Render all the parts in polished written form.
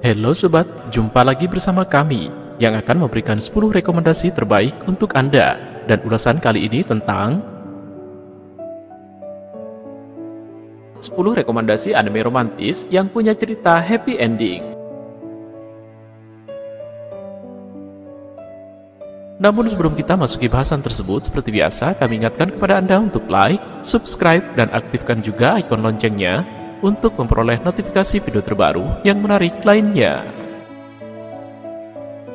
Halo sobat, jumpa lagi bersama kami yang akan memberikan 10 rekomendasi terbaik untuk Anda. Dan ulasan kali ini tentang 10 rekomendasi anime romantis yang punya cerita happy ending. Namun sebelum kita masuki bahasan tersebut, seperti biasa kami ingatkan kepada Anda untuk like, subscribe, dan aktifkan juga ikon loncengnya untuk memperoleh notifikasi video terbaru yang menarik lainnya.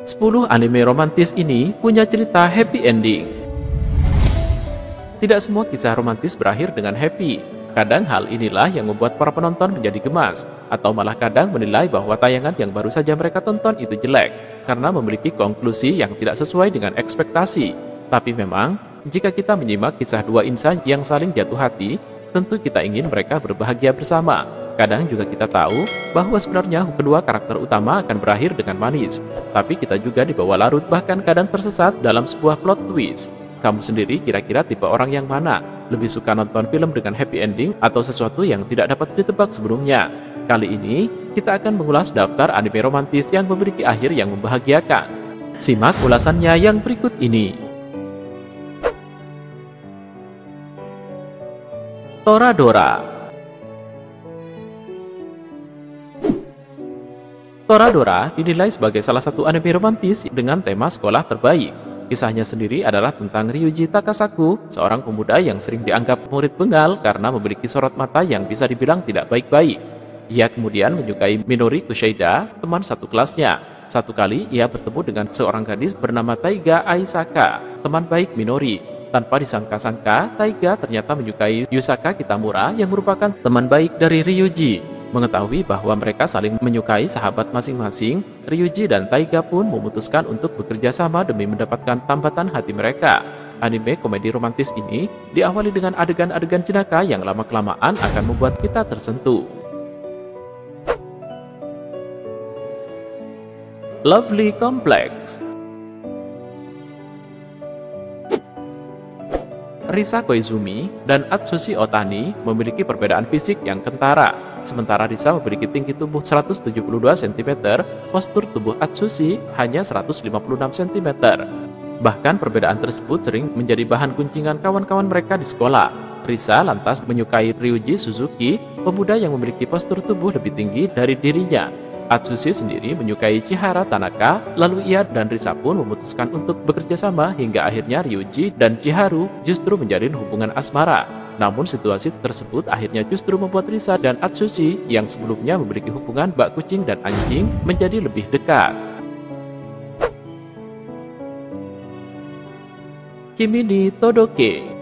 10 anime romantis ini punya cerita happy ending. Tidak semua kisah romantis berakhir dengan happy. Kadang hal inilah yang membuat para penonton menjadi gemas, atau malah kadang menilai bahwa tayangan yang baru saja mereka tonton itu jelek, karena memiliki konklusi yang tidak sesuai dengan ekspektasi. Tapi memang, jika kita menyimak kisah dua insan yang saling jatuh hati, tentu kita ingin mereka berbahagia bersama. Kadang juga kita tahu bahwa sebenarnya kedua karakter utama akan berakhir dengan manis, tapi kita juga dibawa larut bahkan kadang tersesat dalam sebuah plot twist. Kamu sendiri kira-kira tipe orang yang mana? Lebih suka nonton film dengan happy ending atau sesuatu yang tidak dapat ditebak sebelumnya? Kali ini, kita akan mengulas daftar anime romantis yang memiliki akhir yang membahagiakan. Simak ulasannya yang berikut ini. Toradora. Toradora dinilai sebagai salah satu anime romantis dengan tema sekolah terbaik. Kisahnya sendiri adalah tentang Ryuji Takasaku, seorang pemuda yang sering dianggap murid bengal karena memiliki sorot mata yang bisa dibilang tidak baik-baik. Ia kemudian menyukai Minori Kushida, teman satu kelasnya. Satu kali ia bertemu dengan seorang gadis bernama Taiga Aisaka, teman baik Minori. Tanpa disangka-sangka, Taiga ternyata menyukai Yusaka Kitamura yang merupakan teman baik dari Ryuji. Mengetahui bahwa mereka saling menyukai sahabat masing-masing, Ryuji dan Taiga pun memutuskan untuk bekerja sama demi mendapatkan tambatan hati mereka. Anime komedi romantis ini diawali dengan adegan-adegan jenaka yang lama-kelamaan akan membuat kita tersentuh. Lovely Complex. Risa Koizumi dan Atsushi Otani memiliki perbedaan fisik yang kentara. Sementara Risa memiliki tinggi tubuh 172 cm, postur tubuh Atsushi hanya 156 cm. Bahkan perbedaan tersebut sering menjadi bahan gunjingan kawan-kawan mereka di sekolah. Risa lantas menyukai Ryuji Suzuki, pemuda yang memiliki postur tubuh lebih tinggi dari dirinya. Atsushi sendiri menyukai Chihara Tanaka, lalu ia dan Risa pun memutuskan untuk bekerja sama hingga akhirnya Ryuji dan Chiharu justru menjalin hubungan asmara. Namun situasi tersebut akhirnya justru membuat Risa dan Atsushi yang sebelumnya memiliki hubungan bak kucing dan anjing menjadi lebih dekat. Kimi ni Todoke.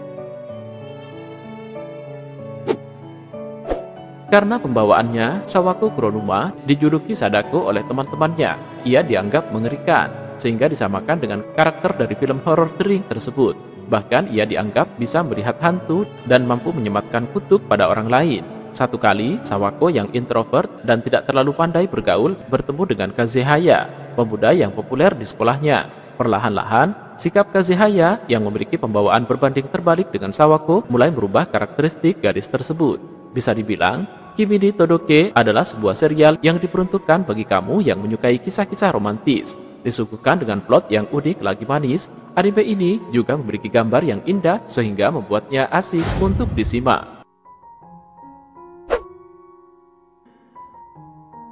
Karena pembawaannya, Sawako Kuronuma dijuluki Sadako oleh teman-temannya. Ia dianggap mengerikan, sehingga disamakan dengan karakter dari film horor The Ring tersebut. Bahkan ia dianggap bisa melihat hantu dan mampu menyematkan kutuk pada orang lain. Satu kali, Sawako yang introvert dan tidak terlalu pandai bergaul bertemu dengan Kazehaya, pemuda yang populer di sekolahnya. Perlahan-lahan, sikap Kazehaya yang memiliki pembawaan berbanding terbalik dengan Sawako mulai merubah karakteristik gadis tersebut. Bisa dibilang, Kimi ni Todoke adalah sebuah serial yang diperuntukkan bagi kamu yang menyukai kisah-kisah romantis. Disuguhkan dengan plot yang unik lagi manis, anime ini juga memiliki gambar yang indah sehingga membuatnya asik untuk disimak.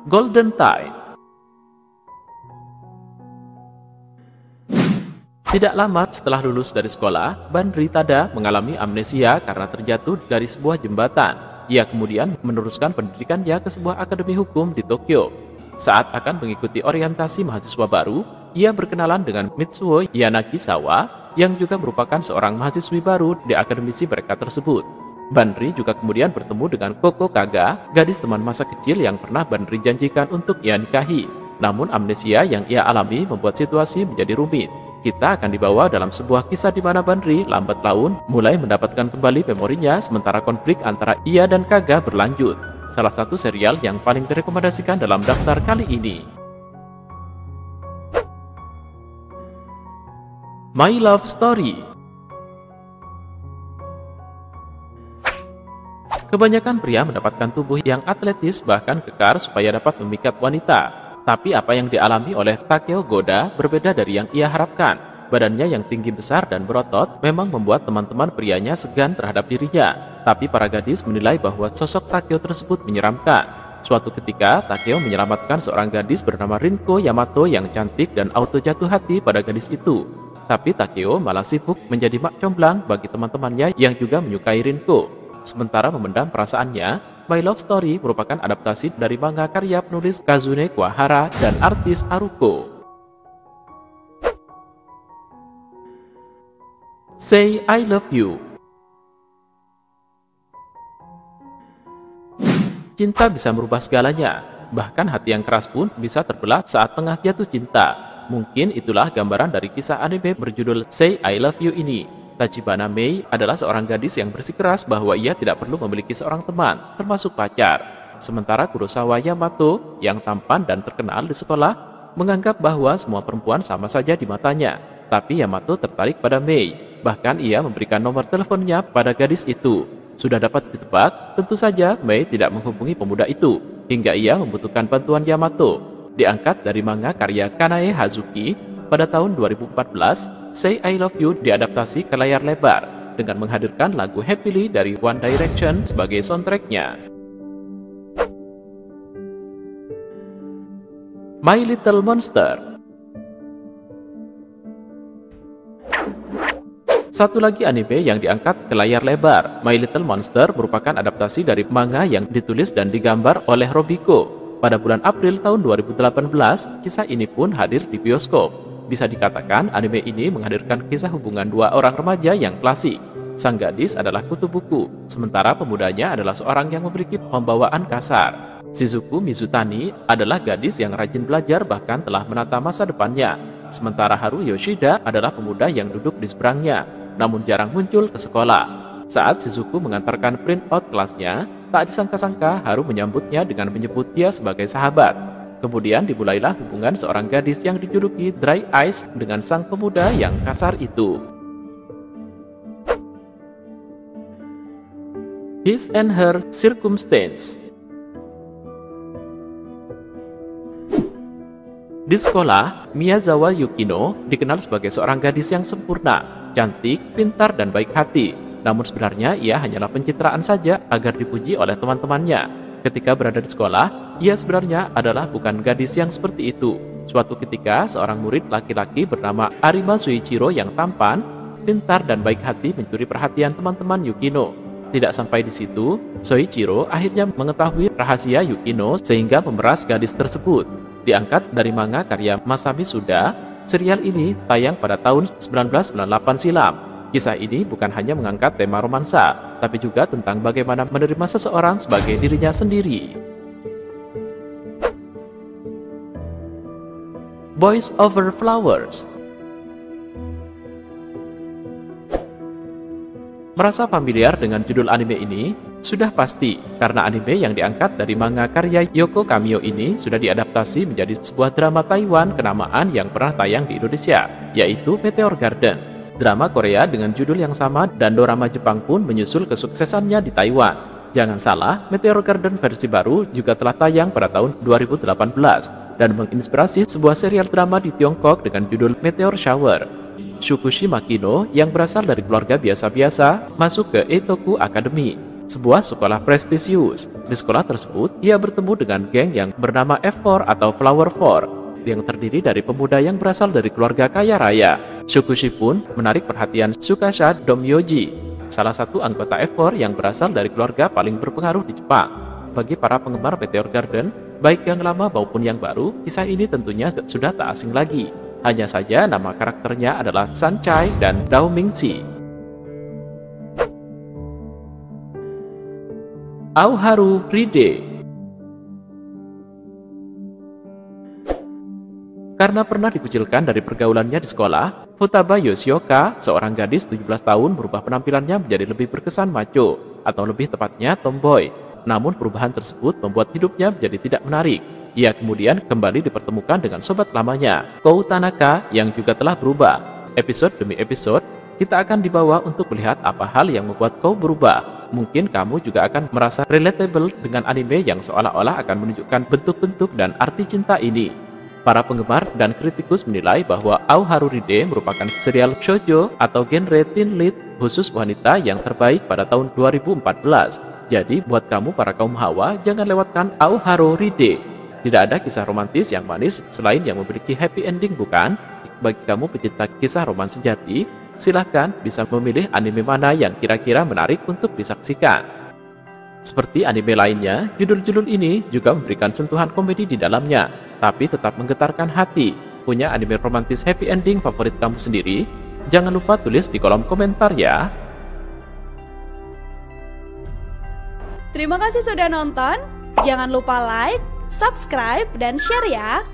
Golden Time. Tidak lama setelah lulus dari sekolah, Banri Tada mengalami amnesia karena terjatuh dari sebuah jembatan. Ia kemudian meneruskan pendidikannya ke sebuah akademi hukum di Tokyo. Saat akan mengikuti orientasi mahasiswa baru, ia berkenalan dengan Mitsuo Yanagisawa yang juga merupakan seorang mahasiswi baru di akademisi mereka tersebut. Banri juga kemudian bertemu dengan Koko Kaga, gadis teman masa kecil yang pernah Banri janjikan untuk ia nikahi. Namun amnesia yang ia alami membuat situasi menjadi rumit. Kita akan dibawa dalam sebuah kisah di mana Banri lambat laun mulai mendapatkan kembali memorinya sementara konflik antara ia dan Kaga berlanjut. Salah satu serial yang paling direkomendasikan dalam daftar kali ini. My Love Story. Kebanyakan pria mendapatkan tubuh yang atletis bahkan kekar supaya dapat memikat wanita. Tapi apa yang dialami oleh Takeo Goda berbeda dari yang ia harapkan. Badannya yang tinggi besar dan berotot memang membuat teman-teman prianya segan terhadap dirinya. Tapi para gadis menilai bahwa sosok Takeo tersebut menyeramkan. Suatu ketika, Takeo menyelamatkan seorang gadis bernama Rinko Yamato yang cantik dan auto jatuh hati pada gadis itu. Tapi Takeo malah sibuk menjadi mak comblang bagi teman-temannya yang juga menyukai Rinko. Sementara memendam perasaannya, My Love Story merupakan adaptasi dari manga karya penulis Kazune Kuwahara dan artis Haruko. Say I Love You. Cinta bisa merubah segalanya, bahkan hati yang keras pun bisa terbelah saat tengah jatuh cinta. Mungkin itulah gambaran dari kisah anime berjudul Say I Love You ini. Tachibana Mei adalah seorang gadis yang bersikeras bahwa ia tidak perlu memiliki seorang teman, termasuk pacar. Sementara Kurosawa Yamato, yang tampan dan terkenal di sekolah, menganggap bahwa semua perempuan sama saja di matanya. Tapi Yamato tertarik pada Mei, bahkan ia memberikan nomor teleponnya pada gadis itu. Sudah dapat ditebak, tentu saja Mei tidak menghubungi pemuda itu, hingga ia membutuhkan bantuan Yamato. Diangkat dari manga karya Kanae Hazuki, pada tahun 2014, Say I Love You diadaptasi ke layar lebar dengan menghadirkan lagu Happily dari One Direction sebagai soundtracknya. My Little Monster. Satu lagi anime yang diangkat ke layar lebar, My Little Monster merupakan adaptasi dari manga yang ditulis dan digambar oleh Robiko. Pada bulan April tahun 2018, kisah ini pun hadir di bioskop. Bisa dikatakan anime ini menghadirkan kisah hubungan dua orang remaja yang klasik. Sang gadis adalah kutu buku, sementara pemudanya adalah seorang yang memiliki pembawaan kasar. Shizuku Mizutani adalah gadis yang rajin belajar bahkan telah menata masa depannya. Sementara Haru Yoshida adalah pemuda yang duduk di seberangnya, namun jarang muncul ke sekolah. Saat Shizuku mengantarkan print out kelasnya, tak disangka-sangka Haru menyambutnya dengan menyebut dia sebagai sahabat. Kemudian dimulailah hubungan seorang gadis yang dijuluki Dry Eyes dengan sang pemuda yang kasar itu. His and Her Circumstance. Di sekolah, Miyazawa Yukino dikenal sebagai seorang gadis yang sempurna, cantik, pintar, dan baik hati. Namun sebenarnya ia hanyalah pencitraan saja agar dipuji oleh teman-temannya. Ketika berada di sekolah, ia sebenarnya adalah bukan gadis yang seperti itu. Suatu ketika, seorang murid laki-laki bernama Arima Suichiro yang tampan, pintar, dan baik hati mencuri perhatian teman-teman Yukino. Tidak sampai di situ, Soichiro akhirnya mengetahui rahasia Yukino sehingga memeras gadis tersebut. Diangkat dari manga karya Masami Suda, serial ini tayang pada tahun 1998 silam. Kisah ini bukan hanya mengangkat tema romansa, tapi juga tentang bagaimana menerima seseorang sebagai dirinya sendiri. Boys Over Flowers. Merasa familiar dengan judul anime ini? Sudah pasti, karena anime yang diangkat dari manga karya Yoko Kamio ini sudah diadaptasi menjadi sebuah drama Taiwan kenamaan yang pernah tayang di Indonesia, yaitu Meteor Garden. Drama Korea dengan judul yang sama dan dorama Jepang pun menyusul kesuksesannya di Taiwan. Jangan salah, Meteor Garden versi baru juga telah tayang pada tahun 2018 dan menginspirasi sebuah serial drama di Tiongkok dengan judul Meteor Shower. Shukushi Makino yang berasal dari keluarga biasa-biasa masuk ke Eitoku Academy, sebuah sekolah prestisius. Di sekolah tersebut, ia bertemu dengan geng yang bernama F4 atau Flower 4 yang terdiri dari pemuda yang berasal dari keluarga kaya raya. Shukushi pun menarik perhatian Tsukasa Domyoji, salah satu anggota F4 yang berasal dari keluarga paling berpengaruh di Jepang. Bagi para penggemar Meteor Garden, baik yang lama maupun yang baru, kisah ini tentunya sudah tak asing lagi. Hanya saja nama karakternya adalah Sunchai dan Dao Mingxi. Aoharu Ride. Karena pernah dikucilkan dari pergaulannya di sekolah, Futaba Yoshioka, seorang gadis 17 tahun, berubah penampilannya menjadi lebih berkesan macho, atau lebih tepatnya tomboy. Namun perubahan tersebut membuat hidupnya menjadi tidak menarik. Ia kemudian kembali dipertemukan dengan sobat lamanya, Kou Tanaka, yang juga telah berubah. Episode demi episode, kita akan dibawa untuk melihat apa hal yang membuat Kou berubah. mungkin kamu juga akan merasa relatable dengan anime yang seolah-olah akan menunjukkan bentuk-bentuk dan arti cinta ini. Para penggemar dan kritikus menilai bahwa Ao Haru Ride merupakan serial shoujo atau genre teen lead khusus wanita yang terbaik pada tahun 2014. Jadi buat kamu para kaum hawa, jangan lewatkan Ao Haru Ride. Tidak ada kisah romantis yang manis selain yang memiliki happy ending, bukan? Bagi kamu pecinta kisah romans sejati, silahkan bisa memilih anime mana yang kira-kira menarik untuk disaksikan. Seperti anime lainnya, judul-judul ini juga memberikan sentuhan komedi di dalamnya, tapi tetap menggetarkan hati. Punya anime romantis happy ending favorit kamu sendiri? Jangan lupa tulis di kolom komentar ya. Terima kasih sudah nonton. Jangan lupa like, subscribe, dan share ya.